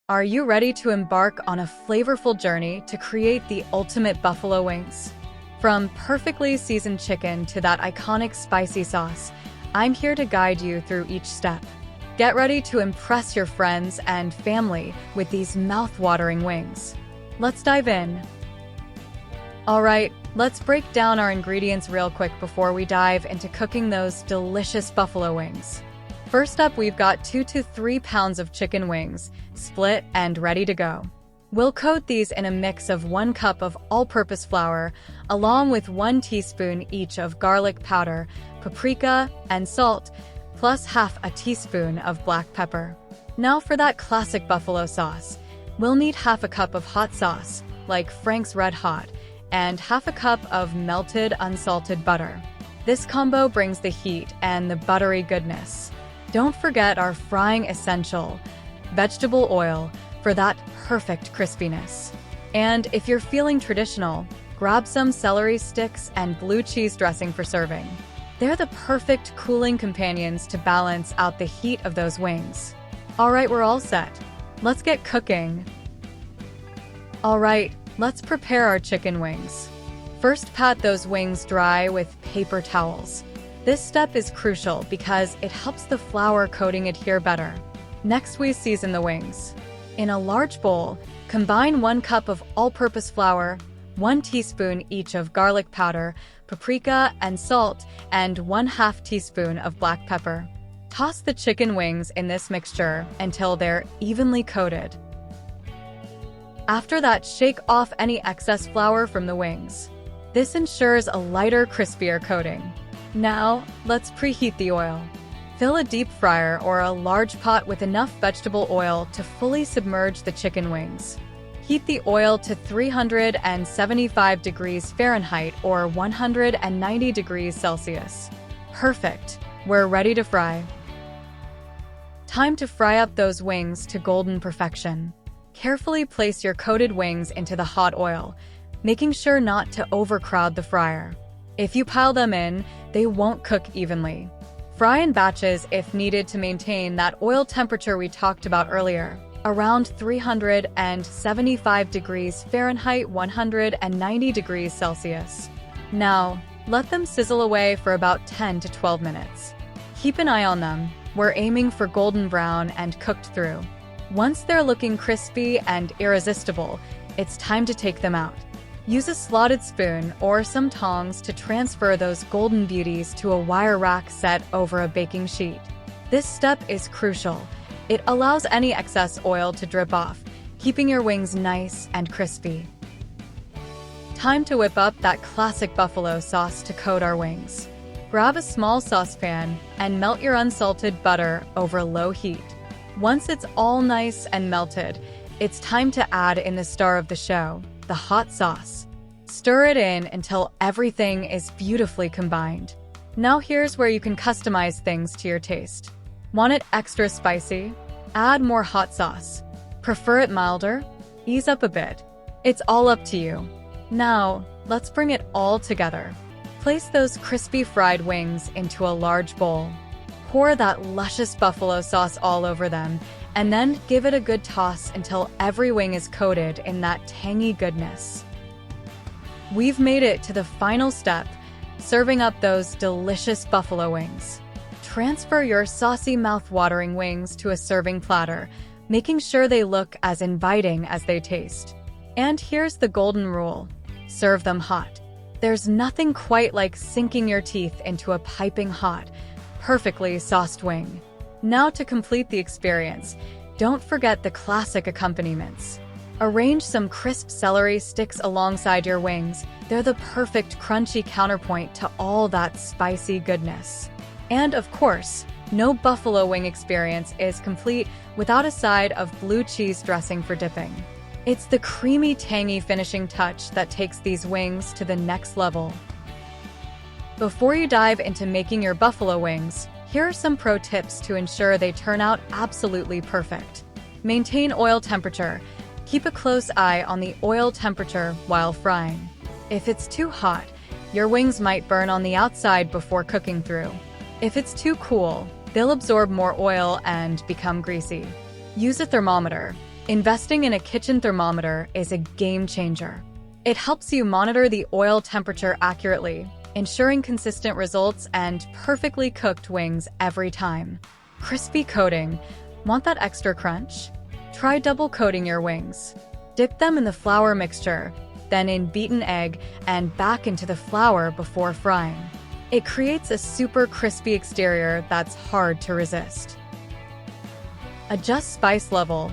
Are you ready to embark on a flavorful journey to create the ultimate buffalo wings? From perfectly seasoned chicken to that iconic spicy sauce, I'm here to guide you through each step. Get ready to impress your friends and family with these mouth-watering wings. Let's dive in. Alright, let's break down our ingredients real quick before we dive into cooking those delicious buffalo wings. First up, we've got 2 to 3 pounds of chicken wings, split and ready to go. We'll coat these in a mix of 1 cup of all-purpose flour, along with 1 teaspoon each of garlic powder, paprika, and salt, plus half a teaspoon of black pepper. Now for that classic buffalo sauce. We'll need half a cup of hot sauce, like Frank's Red Hot, and half a cup of melted unsalted butter. This combo brings the heat and the buttery goodness. Don't forget our frying essential, vegetable oil, for that perfect crispiness. And if you're feeling traditional, grab some celery sticks and blue cheese dressing for serving. They're the perfect cooling companions to balance out the heat of those wings. Alright, we're all set. Let's get cooking. Alright, let's prepare our chicken wings. First, pat those wings dry with paper towels. This step is crucial because it helps the flour coating adhere better. Next, we season the wings. In a large bowl, combine 1 cup of all-purpose flour, 1 teaspoon each of garlic powder, paprika, and salt, and 1/2 teaspoon of black pepper. Toss the chicken wings in this mixture until they're evenly coated. After that, shake off any excess flour from the wings. This ensures a lighter, crispier coating. Now, let's preheat the oil. Fill a deep fryer or a large pot with enough vegetable oil to fully submerge the chicken wings. Heat the oil to 375 degrees Fahrenheit or 190 degrees Celsius. Perfect. We're ready to fry. Time to fry up those wings to golden perfection. Carefully place your coated wings into the hot oil, making sure not to overcrowd the fryer. If you pile them in, they won't cook evenly. Fry in batches if needed to maintain that oil temperature we talked about earlier, around 375 degrees Fahrenheit, 190 degrees Celsius. Now, let them sizzle away for about 10 to 12 minutes. Keep an eye on them. We're aiming for golden brown and cooked through. Once they're looking crispy and irresistible, it's time to take them out. Use a slotted spoon or some tongs to transfer those golden beauties to a wire rack set over a baking sheet. This step is crucial. It allows any excess oil to drip off, keeping your wings nice and crispy. Time to whip up that classic buffalo sauce to coat our wings. Grab a small saucepan and melt your unsalted butter over low heat. Once it's all nice and melted, it's time to add in the star of the show, the hot sauce. Stir it in until everything is beautifully combined. Now here's where you can customize things to your taste. Want it extra spicy? Add more hot sauce. Prefer it milder? Ease up a bit. It's all up to you. Now, let's bring it all together. Place those crispy fried wings into a large bowl. Pour that luscious buffalo sauce all over them, and then give it a good toss until every wing is coated in that tangy goodness. We've made it to the final step, serving up those delicious buffalo wings. Transfer your saucy, mouth-watering wings to a serving platter, making sure they look as inviting as they taste. And here's the golden rule: serve them hot. There's nothing quite like sinking your teeth into a piping hot, perfectly sauced wing. Now to complete the experience, don't forget the classic accompaniments. Arrange some crisp celery sticks alongside your wings. They're the perfect crunchy counterpoint to all that spicy goodness. And of course, no buffalo wing experience is complete without a side of blue cheese dressing for dipping. It's the creamy, tangy finishing touch that takes these wings to the next level. Before you dive into making your buffalo wings, here are some pro tips to ensure they turn out absolutely perfect. Maintain oil temperature. Keep a close eye on the oil temperature while frying. If it's too hot, your wings might burn on the outside before cooking through. If it's too cool, they'll absorb more oil and become greasy. Use a thermometer. Investing in a kitchen thermometer is a game changer. It helps you monitor the oil temperature accurately, ensuring consistent results and perfectly cooked wings every time. Crispy coating. Want that extra crunch? Try double coating your wings. Dip them in the flour mixture, then in beaten egg and back into the flour before frying. It creates a super crispy exterior that's hard to resist. Adjust spice level.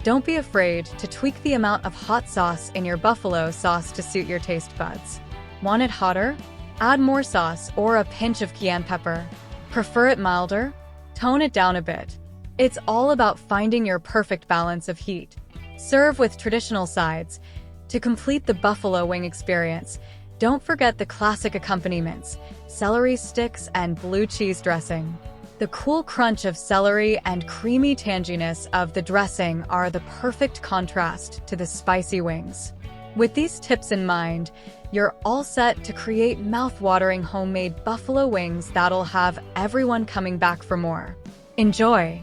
Don't be afraid to tweak the amount of hot sauce in your buffalo sauce to suit your taste buds. Want it hotter? Add more sauce or a pinch of cayenne pepper. Prefer it milder? Tone it down a bit. It's all about finding your perfect balance of heat. Serve with traditional sides. To complete the buffalo wing experience, don't forget the classic accompaniments, celery sticks and blue cheese dressing. The cool crunch of celery and creamy tanginess of the dressing are the perfect contrast to the spicy wings. With these tips in mind, you're all set to create mouth-watering homemade buffalo wings that'll have everyone coming back for more. Enjoy!